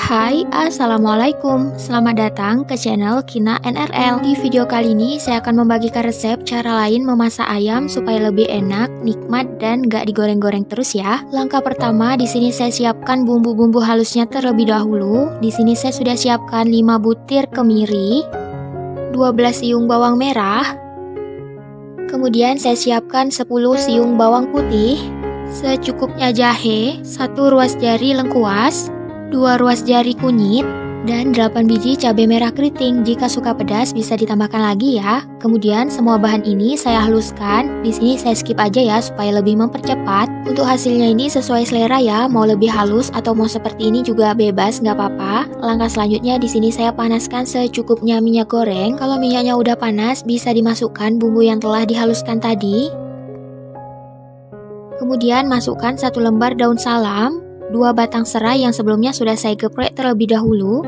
Hai, Assalamualaikum. Selamat datang ke channel Kina NRL. Di video kali ini, saya akan membagikan resep cara lain memasak ayam supaya lebih enak, nikmat, dan gak digoreng-goreng terus ya. Langkah pertama, di sini saya siapkan bumbu-bumbu halusnya terlebih dahulu. Di sini saya sudah siapkan 5 butir kemiri, 12 siung bawang merah, kemudian saya siapkan 10 siung bawang putih, secukupnya jahe, 1 ruas jari lengkuas, 2 ruas jari kunyit, dan 8 biji cabai merah keriting. Jika suka pedas bisa ditambahkan lagi ya. Kemudian semua bahan ini saya haluskan. Di sini saya skip aja ya supaya lebih mempercepat. Untuk hasilnya ini sesuai selera ya, mau lebih halus atau mau seperti ini juga bebas, nggak apa-apa. Langkah selanjutnya di sini saya panaskan secukupnya minyak goreng. Kalau minyaknya udah panas bisa dimasukkan bumbu yang telah dihaluskan tadi. Kemudian masukkan 1 lembar daun salam, 2 batang serai yang sebelumnya sudah saya geprek terlebih dahulu.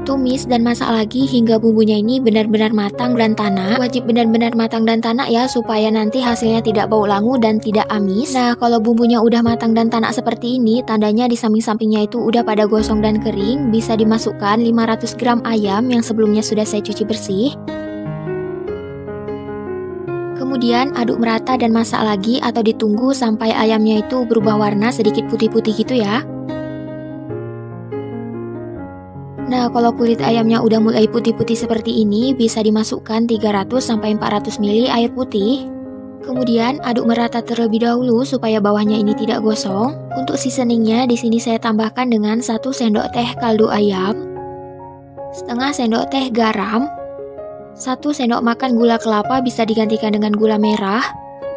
Tumis dan masak lagi hingga bumbunya ini benar-benar matang dan tanak. Wajib benar-benar matang dan tanak ya, supaya nanti hasilnya tidak bau langu dan tidak amis. Nah, kalau bumbunya udah matang dan tanak seperti ini, tandanya di samping-sampingnya itu udah pada gosong dan kering. Bisa dimasukkan 500 gram ayam yang sebelumnya sudah saya cuci bersih. Kemudian aduk merata dan masak lagi atau ditunggu sampai ayamnya itu berubah warna sedikit putih-putih gitu ya. Nah, kalau kulit ayamnya udah mulai putih-putih seperti ini, bisa dimasukkan 300-400 ml air putih. Kemudian aduk merata terlebih dahulu supaya bawahnya ini tidak gosong. Untuk seasoningnya di sini saya tambahkan dengan 1 sendok teh kaldu ayam, setengah sendok teh garam, 1 sendok makan gula kelapa bisa digantikan dengan gula merah,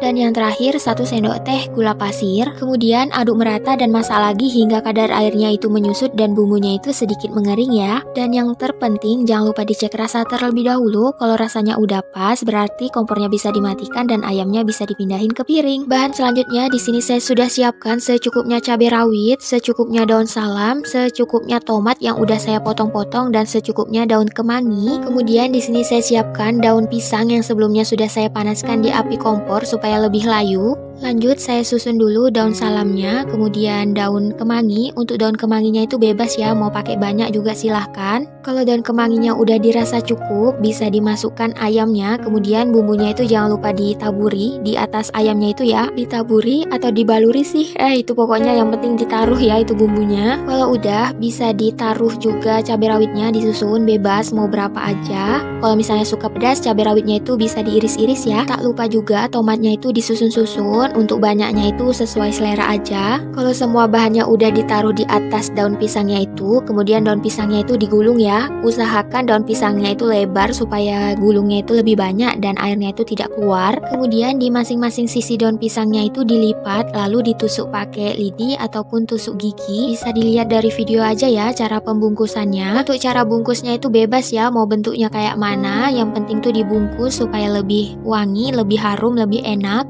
dan yang terakhir 1 sendok teh gula pasir. Kemudian aduk merata dan masak lagi hingga kadar airnya itu menyusut dan bumbunya itu sedikit mengering ya. Dan yang terpenting jangan lupa dicek rasa terlebih dahulu. Kalau rasanya udah pas berarti kompornya bisa dimatikan dan ayamnya bisa dipindahin ke piring. Bahan selanjutnya di sini saya sudah siapkan secukupnya cabai rawit, secukupnya daun salam, secukupnya tomat yang udah saya potong-potong dan secukupnya daun kemangi. Kemudian di sini saya siapkan daun pisang yang sebelumnya sudah saya panaskan di api kompor supaya lebih layu. Lanjut saya susun dulu daun salamnya, kemudian daun kemangi. Untuk daun kemanginya itu bebas ya, mau pakai banyak juga silahkan. Kalau daun kemanginya udah dirasa cukup, bisa dimasukkan ayamnya. Kemudian bumbunya itu jangan lupa ditaburi di atas ayamnya itu ya. Ditaburi atau dibaluri sih, itu pokoknya yang penting ditaruh ya itu bumbunya. Kalau udah bisa ditaruh juga cabai rawitnya, disusun bebas mau berapa aja. Kalau misalnya suka pedas, cabai rawitnya itu bisa diiris-iris ya. Tak lupa juga tomatnya itu disusun-susun, untuk banyaknya itu sesuai selera aja. Kalau semua bahannya udah ditaruh di atas daun pisangnya itu, kemudian daun pisangnya itu digulung ya. Usahakan daun pisangnya itu lebar supaya gulungnya itu lebih banyak dan airnya itu tidak keluar. Kemudian di masing-masing sisi daun pisangnya itu dilipat lalu ditusuk pakai lidi ataupun tusuk gigi. Bisa dilihat dari video aja ya cara pembungkusannya. Untuk cara bungkusnya itu bebas ya, mau bentuknya kayak mana, yang penting tuh dibungkus supaya lebih wangi, lebih harum, lebih enak.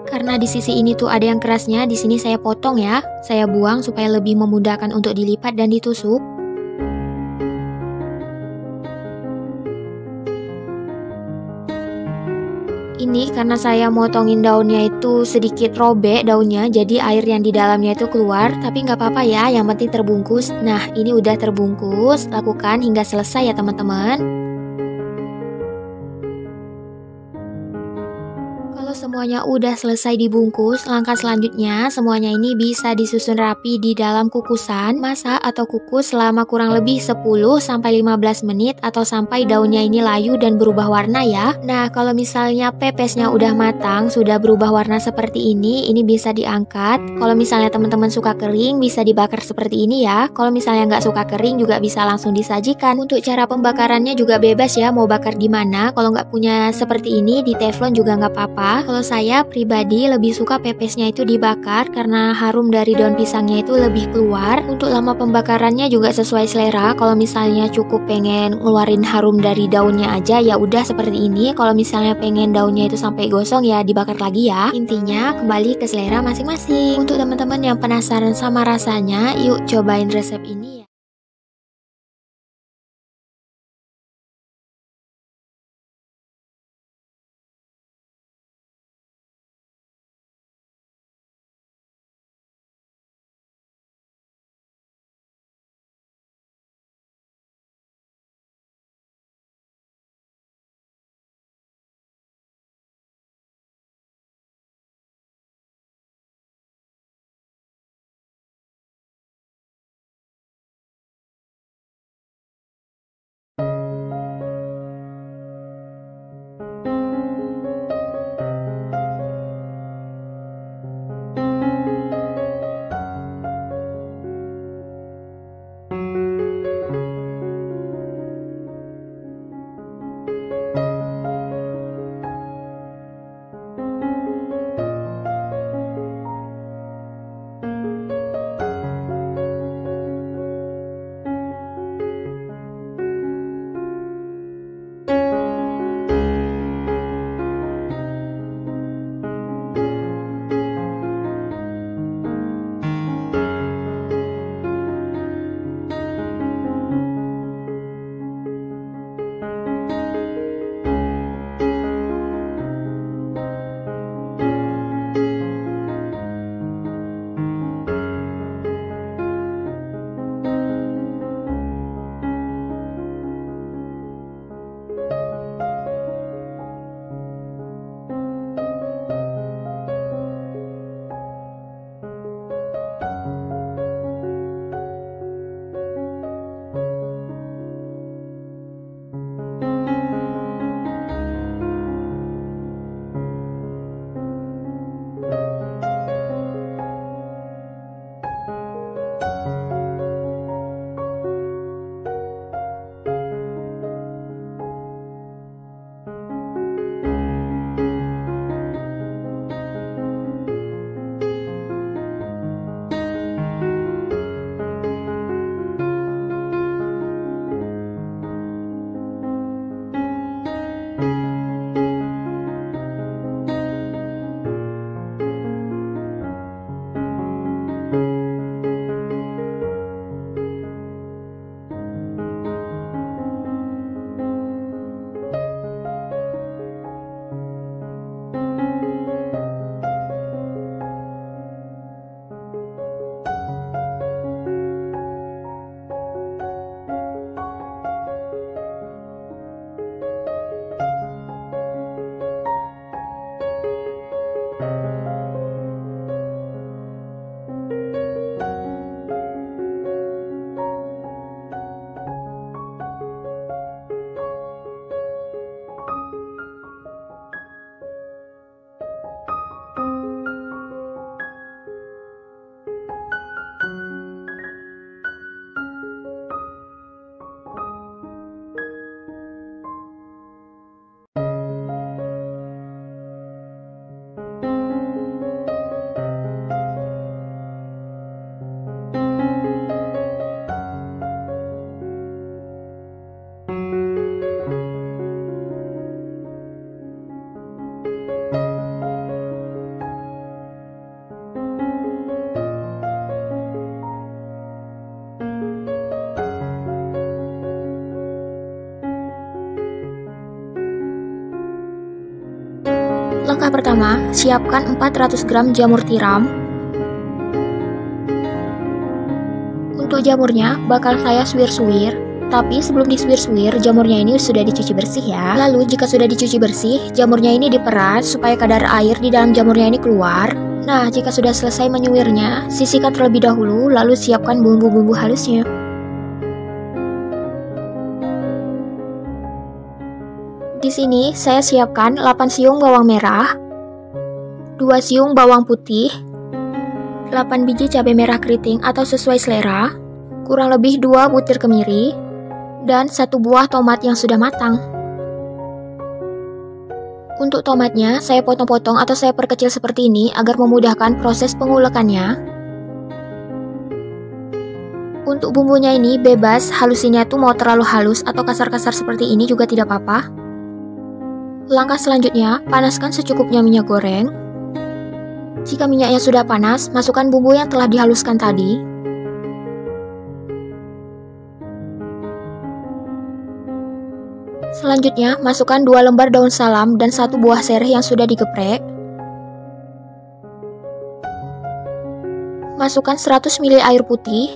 Karena di sisi ini tuh ada yang kerasnya, di sini saya potong ya. Saya buang supaya lebih memudahkan untuk dilipat dan ditusuk. Ini karena saya motongin daunnya itu sedikit robek daunnya, jadi air yang di dalamnya itu keluar. Tapi nggak apa-apa ya, yang penting terbungkus. Nah, ini udah terbungkus. Lakukan hingga selesai ya teman-teman. Kalau semuanya udah selesai dibungkus, langkah selanjutnya semuanya ini bisa disusun rapi di dalam kukusan. Masak atau kukus selama kurang lebih 10-15 menit atau sampai daunnya ini layu dan berubah warna ya. Nah, kalau misalnya pepesnya udah matang, sudah berubah warna seperti ini bisa diangkat. Kalau misalnya teman-teman suka kering, bisa dibakar seperti ini ya. Kalau misalnya nggak suka kering juga bisa langsung disajikan. Untuk cara pembakarannya juga bebas ya, mau bakar di mana. Kalau nggak punya seperti ini, di teflon juga nggak apa-apa. Kalau saya pribadi lebih suka pepesnya itu dibakar karena harum dari daun pisangnya itu lebih keluar. Untuk lama pembakarannya juga sesuai selera. Kalau misalnya cukup pengen ngeluarin harum dari daunnya aja ya udah seperti ini. Kalau misalnya pengen daunnya itu sampai gosong ya dibakar lagi ya. Intinya kembali ke selera masing-masing. Untuk teman-teman yang penasaran sama rasanya, yuk cobain resep ini ya. Langkah pertama, siapkan 400 gram jamur tiram. Untuk jamurnya, bakal saya suwir-suwir. Tapi sebelum disuwir-suwir, jamurnya ini sudah dicuci bersih ya. Lalu jika sudah dicuci bersih, jamurnya ini diperas supaya kadar air di dalam jamurnya ini keluar. Nah, jika sudah selesai menyuwirnya, sisihkan terlebih dahulu, lalu siapkan bumbu-bumbu halusnya. Di sini saya siapkan 8 siung bawang merah, 2 siung bawang putih, 8 biji cabai merah keriting atau sesuai selera, kurang lebih 2 butir kemiri, dan 1 buah tomat yang sudah matang. Untuk tomatnya, saya potong-potong atau saya perkecil seperti ini agar memudahkan proses pengulekannya. Untuk bumbunya ini bebas, halusinnya tuh mau terlalu halus atau kasar-kasar seperti ini juga tidak apa-apa. Langkah selanjutnya, panaskan secukupnya minyak goreng. Jika minyaknya sudah panas, masukkan bumbu yang telah dihaluskan tadi. Selanjutnya, masukkan 2 lembar daun salam dan 1 buah sereh yang sudah digeprek. Masukkan 100 ml air putih.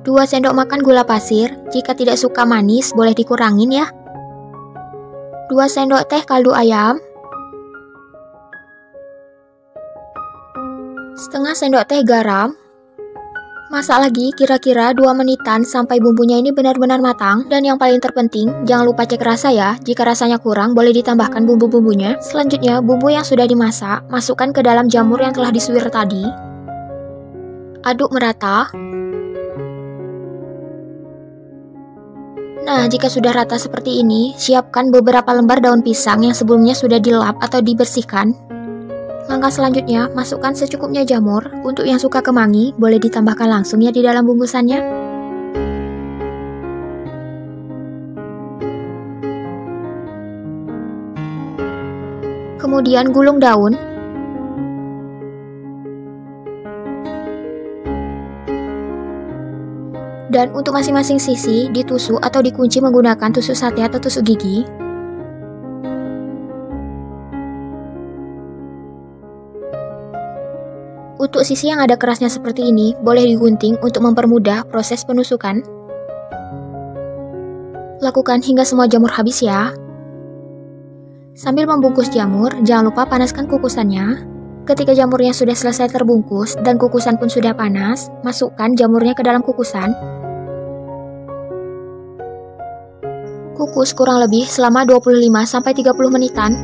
Dua sendok makan gula pasir. Jika tidak suka manis, boleh dikurangin ya. 2 sendok teh kaldu ayam. Setengah sendok teh garam. Masak lagi kira-kira 2 menitan sampai bumbunya ini benar-benar matang. Dan yang paling terpenting, jangan lupa cek rasa ya. Jika rasanya kurang, boleh ditambahkan bumbu-bumbunya. Selanjutnya, bumbu yang sudah dimasak, masukkan ke dalam jamur yang telah disuwir tadi. Aduk merata. Nah, jika sudah rata seperti ini, siapkan beberapa lembar daun pisang yang sebelumnya sudah dilap atau dibersihkan. Langkah selanjutnya, masukkan secukupnya jamur. Untuk yang suka kemangi, boleh ditambahkan langsung ya di dalam bungkusannya. Kemudian gulung daun. Dan untuk masing-masing sisi, ditusuk atau dikunci menggunakan tusuk sate atau tusuk gigi. Untuk sisi yang ada kerasnya seperti ini, boleh digunting untuk mempermudah proses penusukan. Lakukan hingga semua jamur habis ya. Sambil membungkus jamur, jangan lupa panaskan kukusannya. Ketika jamurnya sudah selesai terbungkus dan kukusan pun sudah panas, masukkan jamurnya ke dalam kukusan. Kukus kurang lebih selama 25-30 menitan.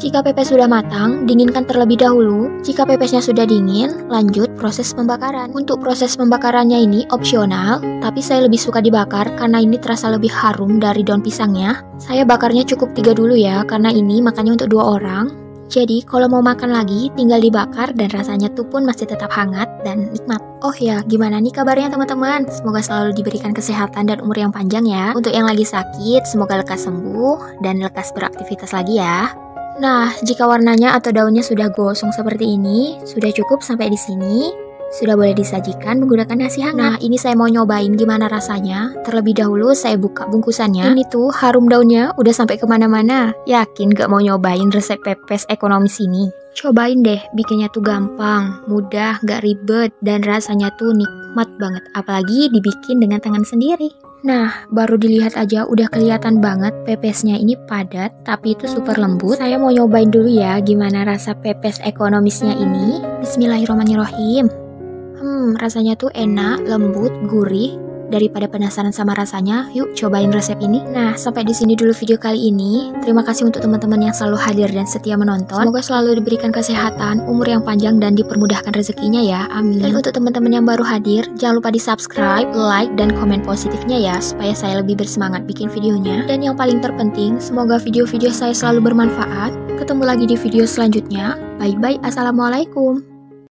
Jika pepes sudah matang, dinginkan terlebih dahulu. Jika pepesnya sudah dingin, lanjut proses pembakaran. Untuk proses pembakarannya ini opsional, tapi saya lebih suka dibakar karena ini terasa lebih harum dari daun pisangnya. Saya bakarnya cukup 3 dulu ya, karena ini makannya untuk 2 orang. Jadi kalau mau makan lagi, tinggal dibakar dan rasanya tuh pun masih tetap hangat dan nikmat. Oh ya, gimana nih kabarnya teman-teman? Semoga selalu diberikan kesehatan dan umur yang panjang ya. Untuk yang lagi sakit, semoga lekas sembuh dan lekas beraktivitas lagi ya. Nah, jika warnanya atau daunnya sudah gosong seperti ini, sudah cukup sampai di sini. Sudah boleh disajikan menggunakan nasi hangat. Nah, ini saya mau nyobain gimana rasanya. Terlebih dahulu saya buka bungkusannya. Ini tuh harum daunnya udah sampai kemana-mana. Yakin gak mau nyobain resep pepes ekonomis ini? Cobain deh, bikinnya tuh gampang, mudah, gak ribet, dan rasanya tuh nikmat banget. Apalagi dibikin dengan tangan sendiri. Nah, baru dilihat aja udah kelihatan banget pepesnya ini padat, tapi itu super lembut. Saya mau nyobain dulu ya gimana rasa pepes ekonomisnya ini. Bismillahirrahmanirrahim. Rasanya tuh enak, lembut, gurih. Daripada penasaran sama rasanya, yuk cobain resep ini. Nah, sampai di sini dulu video kali ini. Terima kasih untuk teman-teman yang selalu hadir dan setia menonton. Semoga selalu diberikan kesehatan, umur yang panjang, dan dipermudahkan rezekinya ya. Amin. Dan untuk teman-teman yang baru hadir, jangan lupa di subscribe, like, dan komen positifnya ya, supaya saya lebih bersemangat bikin videonya. Dan yang paling terpenting, semoga video-video saya selalu bermanfaat. Ketemu lagi di video selanjutnya. Bye-bye. Assalamualaikum.